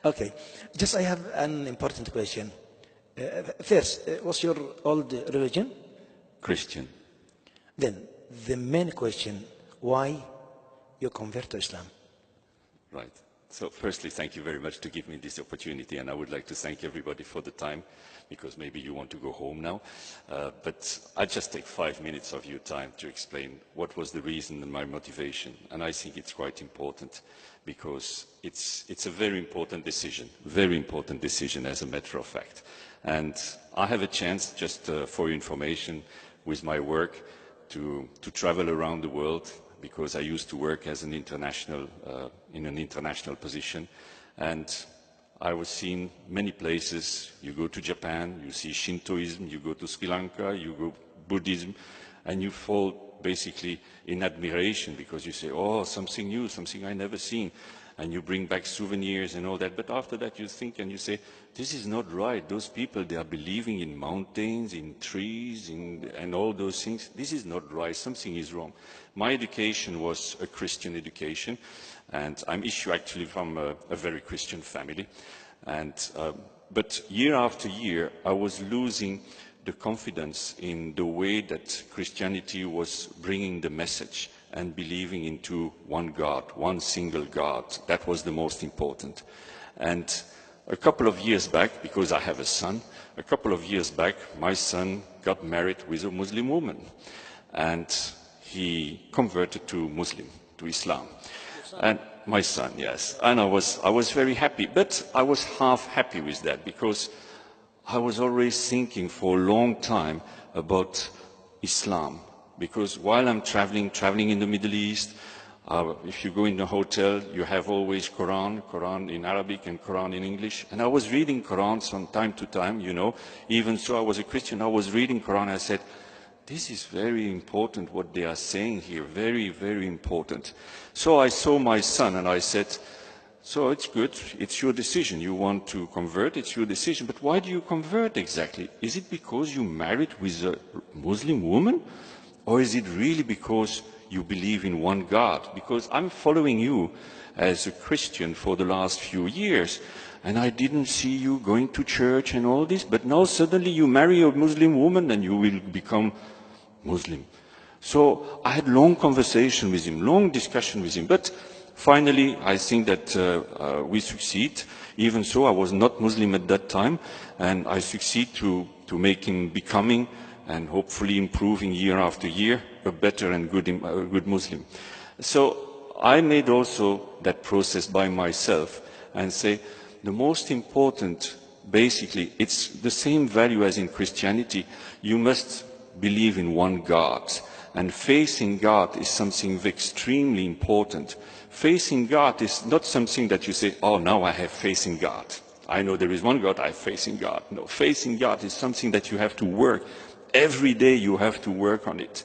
Okay, just I have an important question. First, what's your old religion? Christian. Then, the main question, why you convert to Islam? Right. So firstly, thank you very much to give me this opportunity, and I would like to thank everybody for the time, because maybe you want to go home now. But I just take 5 minutes of your time to explain what was the reason and my motivation. And I think it's quite important, because it's a very important decision as a matter of fact. And I have a chance, just for your information, with my work, to travel around the world, because I used to work as an international, in an international position. And I was seeing many places. You go to Japan, you see Shintoism, you go to Sri Lanka, you go Buddhism, and you fall basically in admiration, because you say, oh, something new, something I never seen. And you bring back souvenirs and all that. But after that you think and you say, this is not right. Those people, they are believing in mountains, in trees, and all those things. This is not right. Something is wrong. My education was a Christian education, and I'm actually from a very Christian family. And, but year after year, I was losing the confidence in the way that Christianity was bringing the message and believing into one God, one single God. That was the most important. And a couple of years back, because I have a son, a couple of years back, my son got married with a Muslim woman. And he converted to Muslim, to Islam. And my son, yes. And I was very happy. But I was half happy with that, because I was always thinking for a long time about Islam. Because while I'm traveling in the Middle East, if you go in a hotel, you have always Quran in Arabic and Quran in English. And I was reading Quran from time to time, you know. Even so, I was a Christian, I was reading Quran, I said, this is very important what they are saying here, very, very important. So I saw my son and I said, so it's good, it's your decision. You want to convert, it's your decision. But why do you convert exactly? Is it because you married with a Muslim woman? Or is it really because you believe in one God? Because I'm following you as a Christian for the last few years, and I didn't see you going to church and all this, but now suddenly you marry a Muslim woman and you will become Muslim. So I had long conversation with him, long discussion with him, but finally I think that we succeed. Even so, I was not Muslim at that time, and I succeed to make him becoming and hopefully improving year after year, a better and good Muslim. So I made also that process by myself and say, the most important, basically, it's the same value as in Christianity. You must believe in one God. And faith in God is something extremely important. Faith in God is not something that you say, oh, now I have faith in God. I know there is one God, I have faith in God. No, faith in God is something that you have to work. Every day you have to work on it.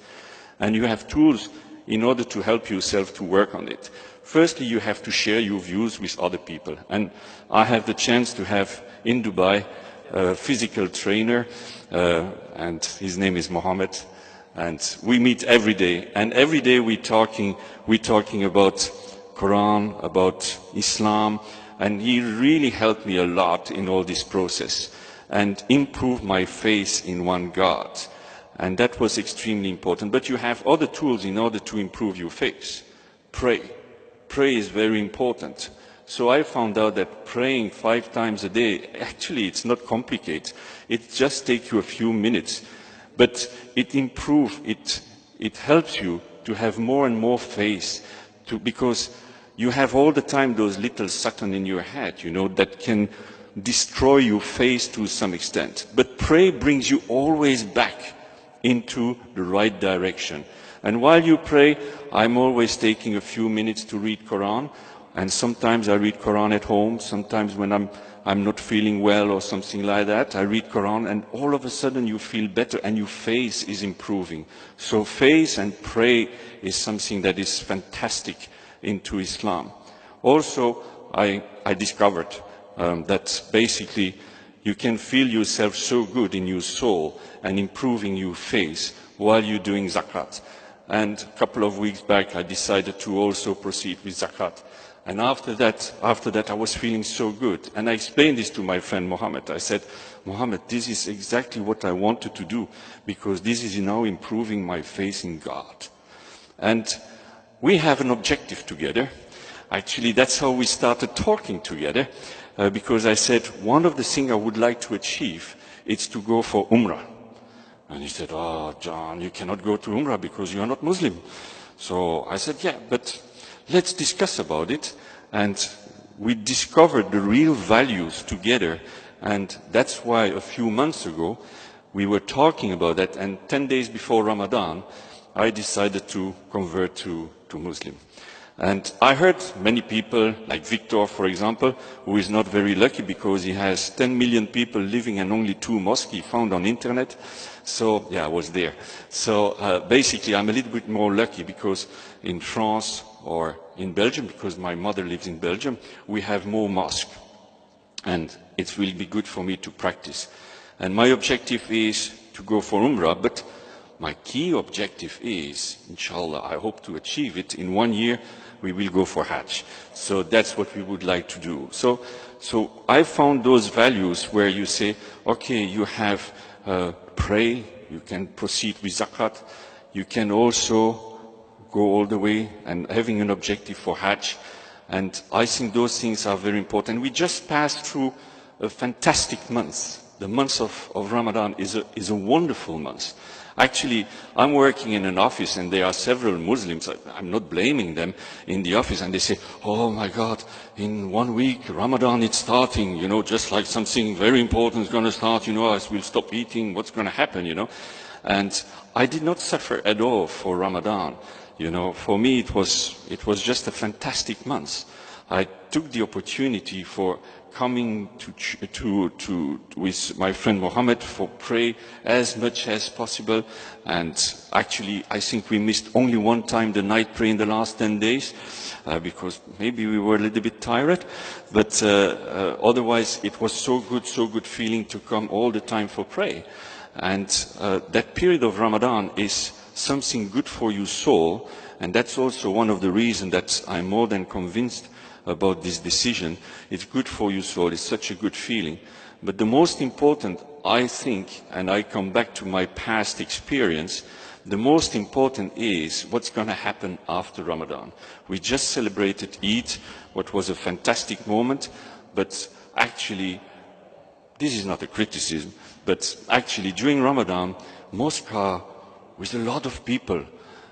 And you have tools in order to help yourself to work on it. Firstly, you have to share your views with other people. And I have the chance to have in Dubai a physical trainer, and his name is Mohammed. And we meet every day. And every day we're talking about Quran, about Islam. And he really helped me a lot in all this process and improve my faith in one God. And that was extremely important. But you have other tools in order to improve your faith. Pray. Pray is very important. So I found out that praying 5 times a day, actually it's not complicated. It just takes you a few minutes. But it improves, it helps you to have more and more faith, because you have all the time those little Satan in your head, you know, that can destroy your faith to some extent. But prayer brings you always back into the right direction. And while you pray, I'm always taking a few minutes to read Quran. And sometimes I read Quran at home. Sometimes when I'm not feeling well or something like that, I read Quran, and all of a sudden you feel better and your faith is improving. So faith and pray is something that is fantastic into Islam. Also, I discovered that basically you can feel yourself so good in your soul and improving your faith while you're doing zakat. And a couple of weeks back, I decided to also proceed with zakat. And after that, I was feeling so good. And I explained this to my friend Mohammed. I said, Mohammed, this is exactly what I wanted to do, because this is now improving my faith in God. And we have an objective together. Actually, that's how we started talking together, because I said, one of the things I would like to achieve is to go for Umrah. And he said, oh, John, you cannot go to Umrah because you are not Muslim. So I said, yeah, but let's discuss about it. And we discovered the real values together. And that's why a few months ago, we were talking about that. And 10 days before Ramadan, I decided to convert to Muslim. And I heard many people, like Victor, for example, who is not very lucky because he has 10 million people living and only 2 mosques he found on internet. So, yeah, I was there. So, basically, I'm a little bit more lucky because in France or in Belgium, because my mother lives in Belgium, we have more mosques. And it will be good for me to practice. And my objective is to go for Umrah, but my key objective is, inshallah, I hope to achieve it in 1 year, we will go for Hajj. So that's what we would like to do. So I found those values where you say, okay, you have pray, you can proceed with zakat, you can also go all the way and having an objective for Hajj. And I think those things are very important. We just passed through a fantastic month. The month of Ramadan is a wonderful month. Actually, I'm working in an office and there are several Muslims, I'm not blaming them, in the office, and they say, oh my God, in 1 week Ramadan is starting, you know, just like something very important is going to start, you know, as we'll stop eating, what's going to happen, you know. And I did not suffer at all for Ramadan. You know, for me it was just a fantastic month. I took the opportunity for coming with my friend Mohammed for pray as much as possible. And actually, I think we missed only one time the night prayer in the last 10 days, because maybe we were a little bit tired. But otherwise, it was so good feeling to come all the time for pray. And that period of Ramadan is something good for your soul. And that's also one of the reasons that I'm more than convinced about this decision. It's good for your soul. It's such a good feeling. But the most important, I think, and I come back to my past experience, the most important is what's going to happen after Ramadan. We just celebrated Eid, what was a fantastic moment, but actually, this is not a criticism, but actually during Ramadan, mosques are with a lot of people.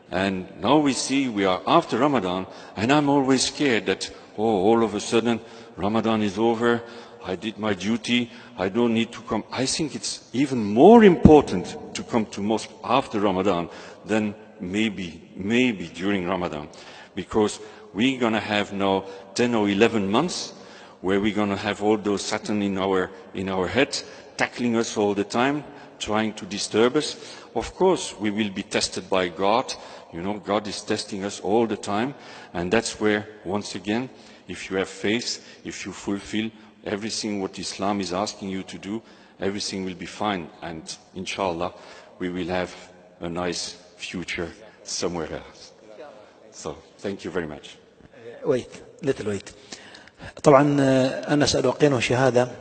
And now we see we are after Ramadan, and I'm always scared that, oh, all of a sudden, Ramadan is over, I did my duty, I don't need to come. I think it's even more important to come to mosque after Ramadan than maybe during Ramadan. Because we're going to have now 10 or 11 months where we're going to have all those Satan in our head, tackling us all the time, trying to disturb us. Of course, we will be tested by God. You know, God is testing us all the time. And that's where, once again, if you have faith, if you fulfill everything what Islam is asking you to do, everything will be fine. And inshallah, we will have a nice future somewhere else. So, thank you very much. Wait, little wait. طبعا أنا سألقينه شهادة